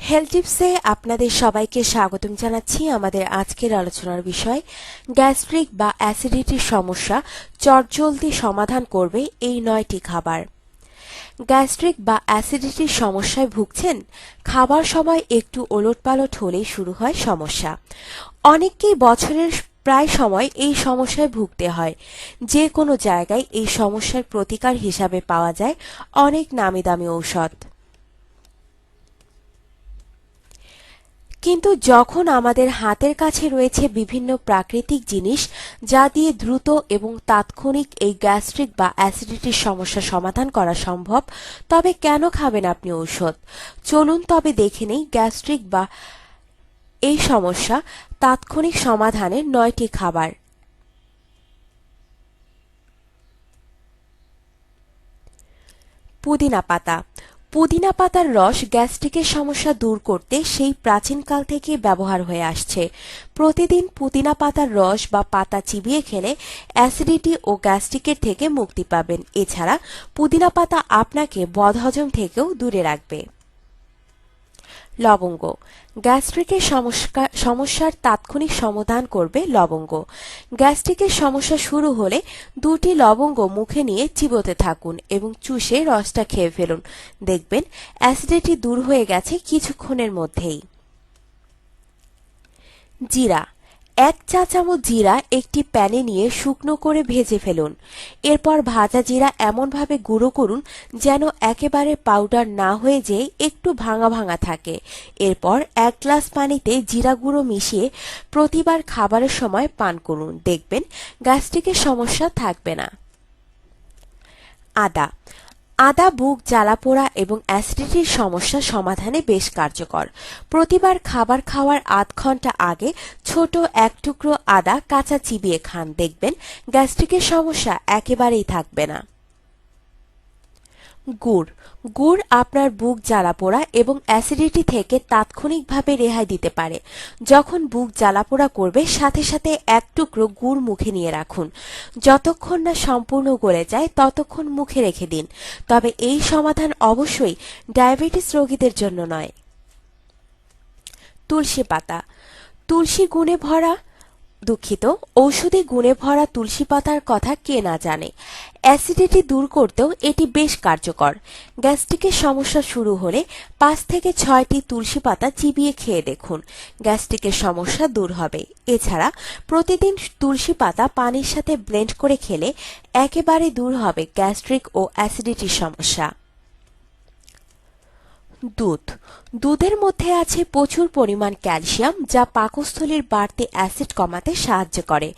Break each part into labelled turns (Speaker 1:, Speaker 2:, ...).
Speaker 1: Health টিপসে আপনাদের সবাইকে স্বাগতম জানাচ্ছি। আমাদের আজকের আলোচনার বিষয় গ্যাস্ট্রিক বা অ্যাসিডিটির সমস্যা চটজলদি সমাধান করবে এই 9টি খাবার। গ্যাস্ট্রিক বা অ্যাসিডিটির সমস্যায় ভুগছেন? খাবার সময় একটু ওলটপালট হলেই শুরু হয় সমস্যা। অনেককেই বছরের প্রায় সময় এই সমস্যায় ভুগতে হয়। যে কোনো জায়গায় এই সমস্যার প্রতিকার হিসাবে পাওয়া যায় অনেক নামি দামি ঔষধ। কিন্তু যখন আমাদের হাতের কাছে রয়েছে বিভিন্ন প্রাকৃতিক জিনিস যা দিয়ে দ্রুত এবং তাৎক্ষণিক এই গ্যাস্ট্রিক বা অ্যাসিডিটির সমস্যা সমাধান করা সম্ভব, তবে কেন খাবেন আপনি ঔষধ? চলুন তবে দেখে নেই গ্যাস্ট্রিক বা এই সমস্যা তাৎক্ষণিক সমাধানের 9টি খাবার। পুদিনা পাতা। পুদিনা পাতার রস গ্যাস্ট্রিকের সমস্যা দূর করতে সেই প্রাচীনকাল থেকে ব্যবহার হয়ে আসছে। প্রতিদিন পুদিনা পাতার রস বা পাতা চিবিয়ে খেলে অ্যাসিডিটি ও গ্যাস্ট্রিকের থেকে মুক্তি পাবেন। এছাড়া পুদিনা পাতা আপনাকে বদহজম থেকেও দূরে রাখবে। লবঙ্গ। গ্যাস্ট্রিকের সমস্যার তাৎক্ষণিক সমাধান করবে লবঙ্গ। গ্যাস্ট্রিকের সমস্যা শুরু হলে 2টি লবঙ্গ মুখে নিয়ে চিবোতে থাকুন এবং চুষে রসটা খেয়ে ফেলুন। দেখবেন অ্যাসিডিটি দূর হয়ে গেছে কিছুক্ষণের মধ্যেই। জিরা। 1 চা চামচ জিরা একটি প্যানে নিয়ে শুকনো করে ভেজে ফেলুন। এরপর ভাজা জিরা এমনভাবে গুঁড়ো করুন যেন একেবারে পাউডার না হয়ে যেয়ে একটু ভাঙা ভাঙা থাকে। এরপর 1 গ্লাস পানিতে জিরা গুঁড়ো মিশিয়ে প্রতিবার খাবারের সময় পান করুন। দেখবেন গ্যাস্ট্রিকের সমস্যা থাকবে না। আদা। আদা বুক জ্বালাপোড়া এবং অ্যাসিডিটির সমস্যা সমাধানে বেশ কার্যকর। প্রতিবার খাবার খাওয়ার আধ ঘন্টা আগে ছোট 1 টুকরো আদা কাঁচা চিবিয়ে খান। দেখবেন গ্যাস্ট্রিকের সমস্যা একেবারেই থাকবে না। গুড়। গুড় আপনার বুক জ্বালাপোড়া এবং অ্যাসিডিটি থেকে তাৎক্ষণিকভাবে রেহাই দিতে পারে। যখন বুক জ্বালাপোড়া করবে সাথে সাথে 1 টুকরো গুড় মুখে নিয়ে রাখুন। যতক্ষণ না সম্পূর্ণ গলে যায় ততক্ষণ মুখে রেখে দিন। তবে এই সমাধান অবশ্যই ডায়াবেটিস রোগীদের জন্য নয়। তুলসী পাতা। তুলসী গুণে ভরা ঔষধি গুণে ভরা তুলসী পাতার কথা কে না জানে। অ্যাসিডিটি দূর করতেও এটি বেশ কার্যকর। গ্যাস্ট্রিকের সমস্যা শুরু হলে 5 থেকে 6টি তুলসী পাতা চিবিয়ে খেয়ে দেখুন, গ্যাস্ট্রিকের সমস্যা দূর হবে। এছাড়া প্রতিদিন তুলসী পাতা পানির সাথে ব্লেন্ড করে খেলে একেবারে দূর হবে গ্যাস্ট্রিক ও অ্যাসিডিটির সমস্যা। দুধ। দুধের মধ্যে আছে প্রচুর পরিমাণ ক্যালসিয়াম যা পাকস্থলীর বাড়তি অ্যাসিড কমাতে সাহায্য করে।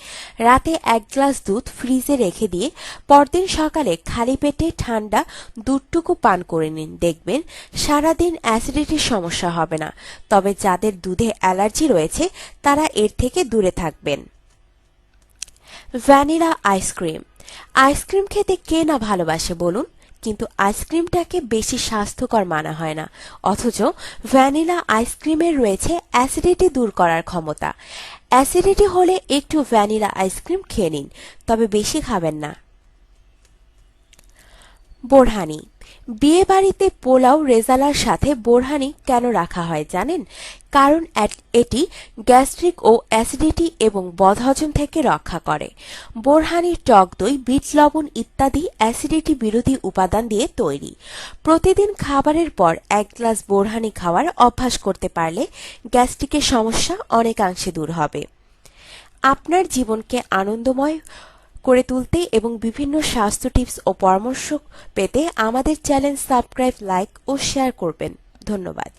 Speaker 1: রাতে 1 গ্লাস দুধ ফ্রিজে রেখে দিয়ে পরদিন সকালে খালি পেটে ঠান্ডা দুধটুকু পান করে নিন। দেখবেন সারাদিন অ্যাসিডিটির সমস্যা হবে না। তবে যাদের দুধে অ্যালার্জি রয়েছে তারা এর থেকে দূরে থাকবেন। Vanilla ice cream. আইসক্রিম খেতে কে না ভালোবাসে বলুন, কিন্তু আইসক্রিমটাকে বেশি স্বাস্থ্যকর মানা হয় না। অথচ ভ্যানিলা আইসক্রিমের রয়েছে অ্যাসিডিটি দূর করার ক্ষমতা। অ্যাসিডিটি হলে একটু ভ্যানিলা আইসক্রিম খেয়ে নিন, তবে বেশি খাবেন না। বোরহানি। বিয়ে বাড়িতে পোলাও রেজালার সাথে বোরহানি কেন রাখা হয় জানেন? কারণ এটি গ্যাস্ট্রিক ও অ্যাসিডিটি এবং বদহজম থেকে রক্ষা করে। বোরহানির টক দই, বিট লবণ ইত্যাদি অ্যাসিডিটি বিরোধী উপাদান দিয়ে তৈরি। প্রতিদিন খাবারের পর 1 গ্লাস বোরহানি খাওয়ার অভ্যাস করতে পারলে গ্যাস্ট্রিকের সমস্যা অনেকাংশে দূর হবে। আপনার জীবনকে আনন্দময় করে তুলতে এবং বিভিন্ন স্বাস্থ্য টিপস ও পরামর্শ পেতে আমাদের চ্যানেল সাবস্ক্রাইব, লাইক ও শেয়ার করবেন। ধন্যবাদ।